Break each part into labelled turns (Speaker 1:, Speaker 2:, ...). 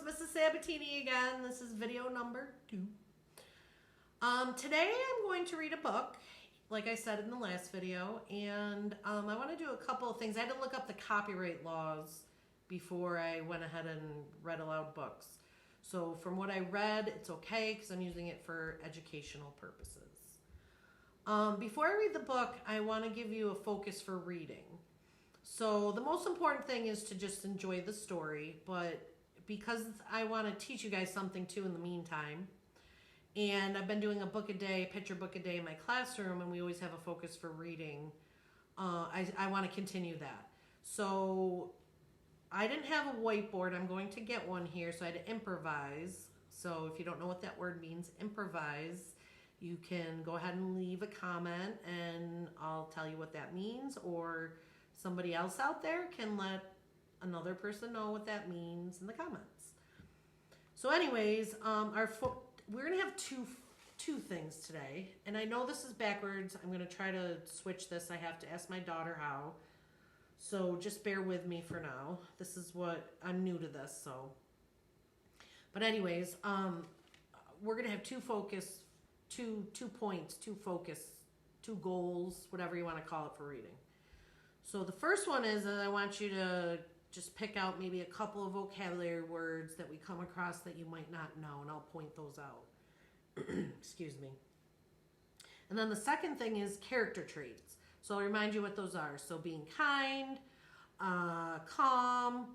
Speaker 1: Mrs. Sabatini again. This is video number 2. Today I'm going to read a book, like I said in the last video, and I want to do a couple of things. I had to look up the copyright laws before I went ahead and read aloud books. So from what I read, it's okay because I'm using it for educational purposes. Before I read the book, I want to give you a focus for reading. So the most important thing is to just enjoy the story, but because I want to teach you guys something too in the meantime, and I've been doing a book a day, picture book a day in my classroom, and we always have a focus for reading, I want to continue that. So I didn't have a whiteboard. I'm going to get one here, so I had to improvise. So if you don't know what that word means, improvise, you can go ahead and leave a comment and I'll tell you what that means, or somebody else out there can let another person know what that means in the comments. So anyways, we're going to have two things today. And I know this is backwards. I'm going to try to switch this. I have to ask my daughter how. So just bear with me for now. This is what, I'm new to this, so. But anyways, we're going to have two points, two focus, two goals, whatever you want to call it for reading. So the first one is that I want you to just pick out maybe a couple of vocabulary words that we come across that you might not know, and I'll point those out. Excuse me. And then the second thing is character traits. So I'll remind you what those are. So being kind, calm,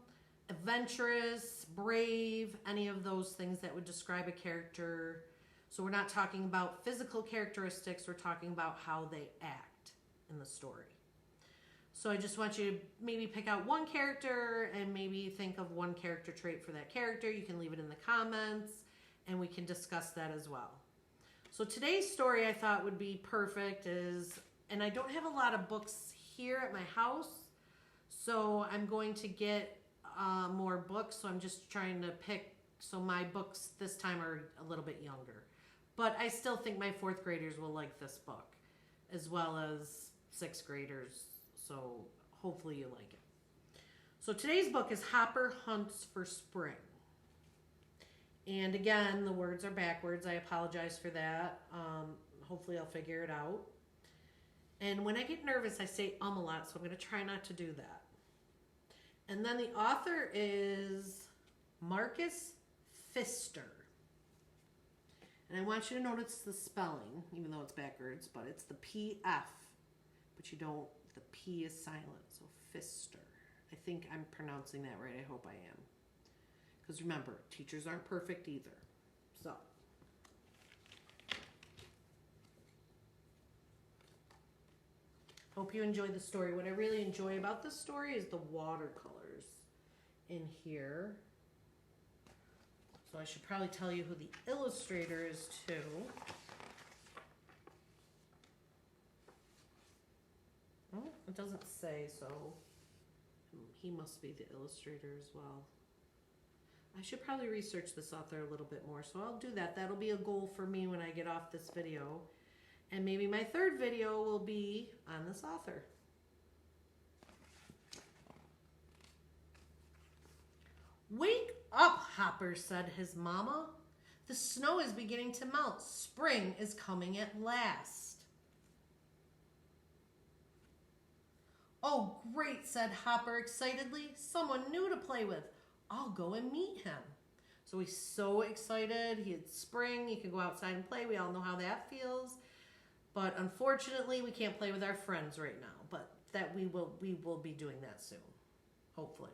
Speaker 1: adventurous, brave, any of those things that would describe a character. So we're not talking about physical characteristics, we're talking about how they act in the story. So I just want you to maybe pick out one character and maybe think of one character trait for that character. You can leave it in the comments and we can discuss that as well. So today's story I thought would be perfect is, and I don't have a lot of books here at my house, so I'm going to get more books. So I'm just trying to pick, so my books this time are a little bit younger. But I still think my 4th graders will like this book, as well as 6th graders. So hopefully you like it. So today's book is Hopper Hunts for Spring. And again, the words are backwards. I apologize for that. Hopefully I'll figure it out. And when I get nervous, I say a lot, so I'm going to try not to do that. And then the author is Marcus Pfister. And I want you to notice the spelling, even though it's backwards, but it's the P-F. But you don't, the P is silent, so Pfister. I think I'm pronouncing that right. I hope I am. Because remember, teachers aren't perfect either. So. Hope you enjoy the story. What I really enjoy about this story is the watercolors in here. So I should probably tell you who the illustrator is too. Oh, it doesn't say, so he must be the illustrator as well. I should probably research this author a little bit more, so I'll do that. That'll be a goal for me when I get off this video. And maybe my 3rd video will be on this author. "Wake up, Hopper," said his mama. "The snow is beginning to melt. Spring is coming at last." "Oh, great," said Hopper excitedly. "Someone new to play with. I'll go and meet him." So he's so excited. It's spring. He can go outside and play. We all know how that feels. But unfortunately, we can't play with our friends right now. But that we will be doing that soon, hopefully.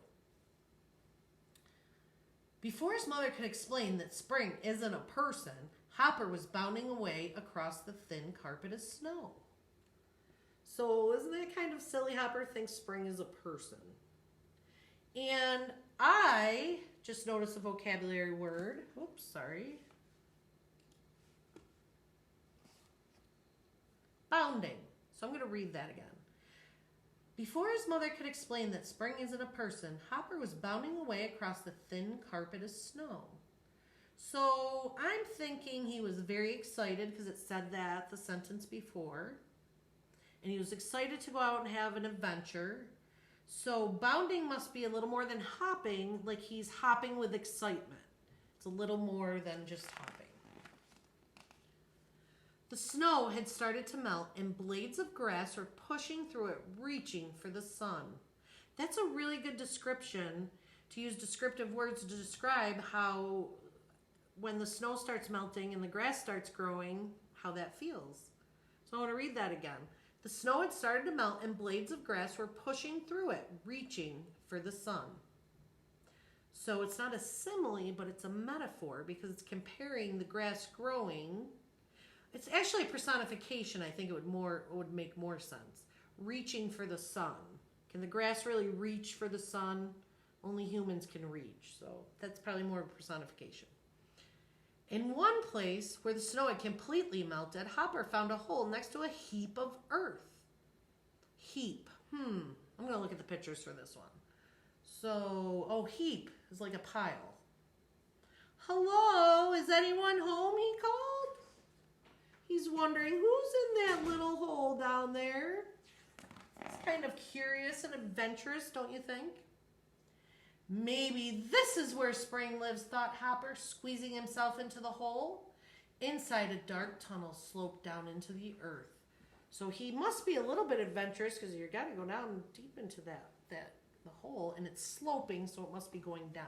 Speaker 1: Before his mother could explain that spring isn't a person, Hopper was bounding away across the thin carpet of snow. So isn't that kind of silly? Hopper thinks spring is a person. And I just noticed a vocabulary word. Oops, sorry. Bounding. So I'm going to read that again. Before his mother could explain that spring isn't a person, Hopper was bounding away across the thin carpet of snow. So I'm thinking he was very excited because it said that the sentence before. And he was excited to go out and have an adventure. So bounding must be a little more than hopping, like he's hopping with excitement. It's a little more than just hopping. The snow had started to melt and blades of grass were pushing through it, reaching for the sun. That's a really good description, to use descriptive words to describe how when the snow starts melting and the grass starts growing, how that feels. So I want to read that again. The snow had started to melt and blades of grass were pushing through it, reaching for the sun. So it's not a simile, but it's a metaphor because it's comparing the grass growing. It's actually a personification. I think it would make more sense. Reaching for the sun. Can the grass really reach for the sun? Only humans can reach. So that's probably more of a personification. In one place where the snow had completely melted, Hopper found a hole next to a heap of earth. Heap. I'm going to look at the pictures for this one. So, heap is like a pile. Hello, is anyone home, he called? He's wondering who's in that little hole down there. It's kind of curious and adventurous, don't you think? Maybe this is where Spring lives, thought Hopper, squeezing himself into the hole. Inside, a dark tunnel sloped down into the earth. So he must be a little bit adventurous because you got to go down deep into the hole, and it's sloping, so it must be going down.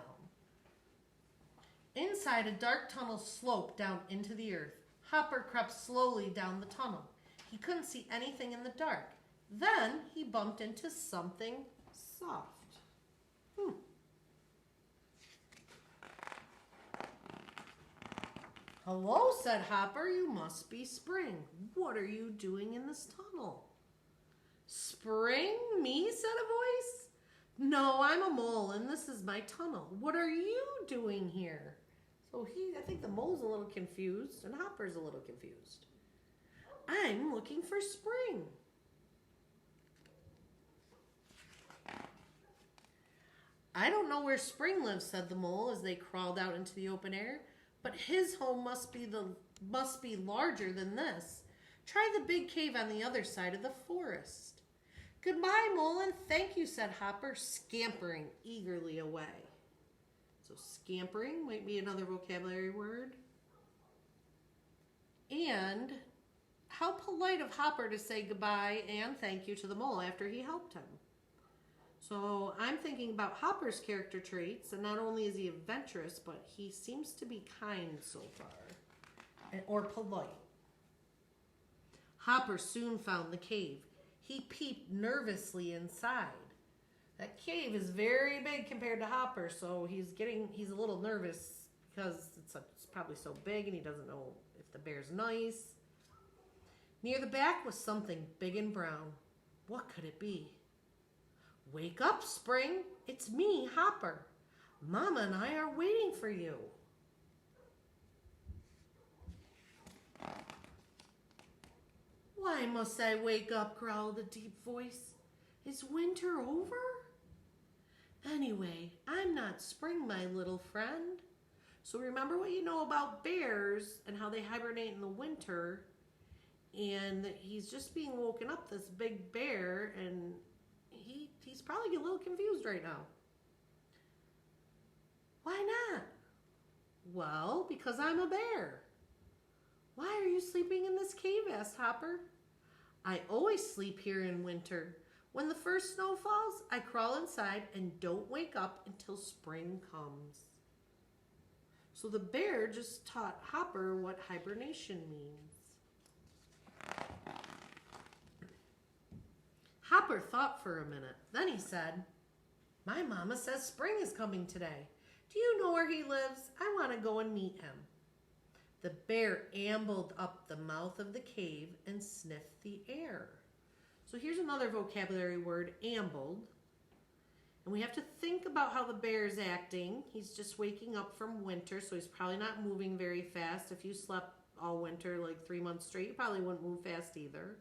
Speaker 1: Inside, a dark tunnel sloped down into the earth. Hopper crept slowly down the tunnel. He couldn't see anything in the dark. Then he bumped into something soft. Hello, said Hopper. You must be Spring. What are you doing in this tunnel? Spring? Me? said a voice. No, I'm a mole, and this is my tunnel. What are you doing here? So I think the mole's a little confused, and Hopper's a little confused. I'm looking for Spring. I don't know where Spring lives, said the mole as they crawled out into the open air. But his home must be larger than this. Try the big cave on the other side of the forest. Goodbye, mole, and thank you, said Hopper, scampering eagerly away. So scampering might be another vocabulary word. And how polite of Hopper to say goodbye and thank you to the mole after he helped him. So I'm thinking about Hopper's character traits, and not only is he adventurous, but he seems to be kind so far, or polite. Hopper soon found the cave. He peeped nervously inside. That cave is very big compared to Hopper, so he's a little nervous because it's probably so big and he doesn't know if the bear's nice. Near the back was something big and brown. What could it be? Wake up, Spring. It's me, Hopper. Mama and I are waiting for you. Why must I wake up? Growled a deep voice. Is winter over? Anyway, I'm not Spring, my little friend. So remember what you know about bears and how they hibernate in the winter. And he's just being woken up, this big bear, and he's probably a little confused right now. Why not? Well, because I'm a bear. Why are you sleeping in this cave? Asked Hopper. I always sleep here in winter. When the first snow falls, I crawl inside and don't wake up until spring comes. So the bear just taught Hopper what hibernation means. Hopper thought for a minute. Then he said, My mama says spring is coming today. Do you know where he lives? I want to go and meet him. The bear ambled up the mouth of the cave and sniffed the air. So here's another vocabulary word, ambled. And we have to think about how the bear's acting. He's just waking up from winter, so he's probably not moving very fast. If you slept all winter, like 3 months straight, you probably wouldn't move fast either.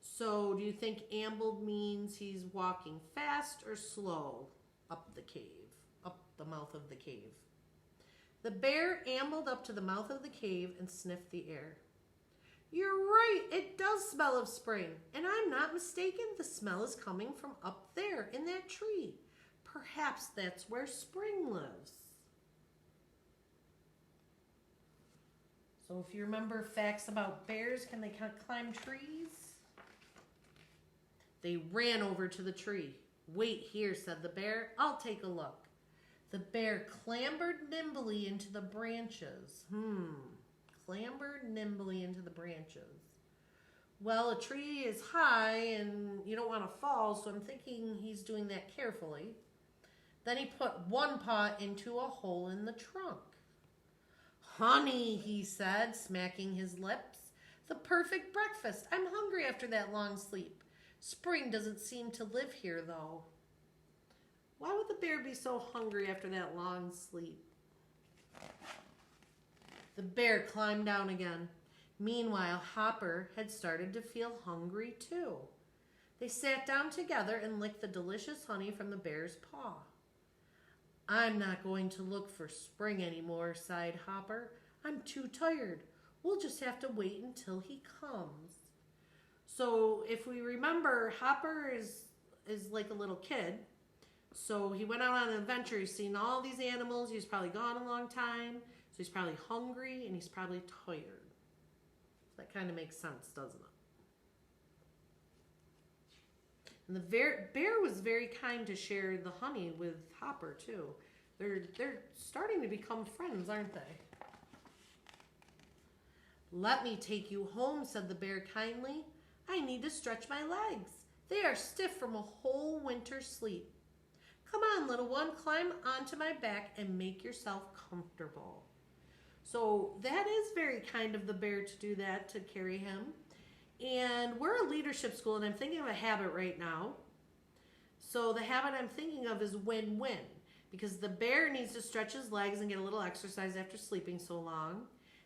Speaker 1: So do you think ambled means he's walking fast or slow up the cave, up the mouth of the cave? The bear ambled up to the mouth of the cave and sniffed the air. You're right, it does smell of spring. And I'm not mistaken, the smell is coming from up there in that tree. Perhaps that's where spring lives. So if you remember facts about bears, can they climb trees? They ran over to the tree. Wait here, said the bear. I'll take a look. The bear clambered nimbly into the branches. Clambered nimbly into the branches. Well, a tree is high and you don't want to fall, so I'm thinking he's doing that carefully. Then he put one paw into a hole in the trunk. Honey, he said, smacking his lips. The perfect breakfast. I'm hungry after that long sleep. Spring doesn't seem to live here, though. Why would the bear be so hungry after that long sleep? The bear climbed down again. Meanwhile, Hopper had started to feel hungry, too. They sat down together and licked the delicious honey from the bear's paw. I'm not going to look for spring anymore, sighed Hopper. I'm too tired. We'll just have to wait until he comes. So if we remember, Hopper is like a little kid. So he went out on an adventure. He's seen all these animals. He's probably gone a long time. So he's probably hungry and he's probably tired. That kind of makes sense, doesn't it? And the bear was very kind to share the honey with Hopper, too. They're starting to become friends, aren't they? Let me take you home, said the bear kindly. I need to stretch my legs. They are stiff from a whole winter's sleep. Come on, little one, climb onto my back and make yourself comfortable. So that is very kind of the bear to do that, to carry him. And we're a leadership school, and I'm thinking of a habit right now. So the habit I'm thinking of is win-win, because the bear needs to stretch his legs and get a little exercise after sleeping so long.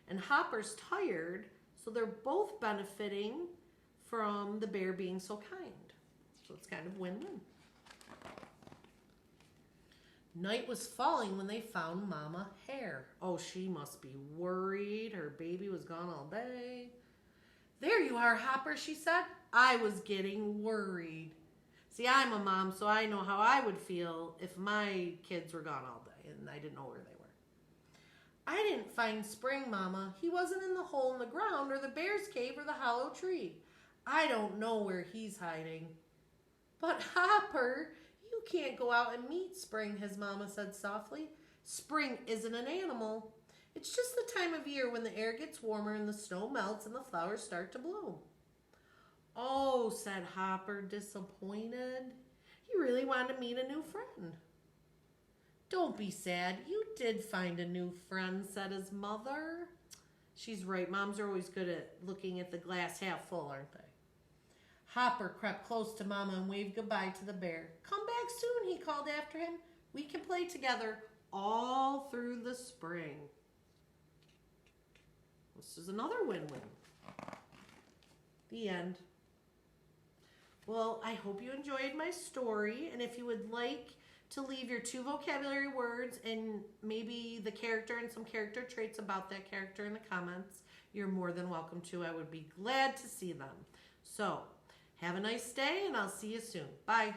Speaker 1: And Hopper's tired, so they're both benefiting from the bear being so kind. So it's kind of win-win. Night was falling when they found Mama Hare. Oh, she must be worried. Her baby was gone all day. There you are, Hopper, she said. I was getting worried. See, I'm a mom, so I know how I would feel if my kids were gone all day and I didn't know where they were. I didn't find Spring, Mama. He wasn't in the hole in the ground or the bear's cave or the hollow tree. I don't know where he's hiding. But Hopper, you can't go out and meet Spring, his mama said softly. Spring isn't an animal. It's just the time of year when the air gets warmer and the snow melts and the flowers start to bloom. Oh, said Hopper, disappointed. He really wanted to meet a new friend. Don't be sad. You did find a new friend, said his mother. She's right. Moms are always good at looking at the glass half full, aren't they? Hopper crept close to Mama and waved goodbye to the bear. Come back soon, he called after him. We can play together all through the spring. This is another win-win. The end. Well, I hope you enjoyed my story, and if you would like to leave your 2 vocabulary words and maybe the character and some character traits about that character in the comments, you're more than welcome to. I would be glad to see them. So, have a nice day, and I'll see you soon. Bye.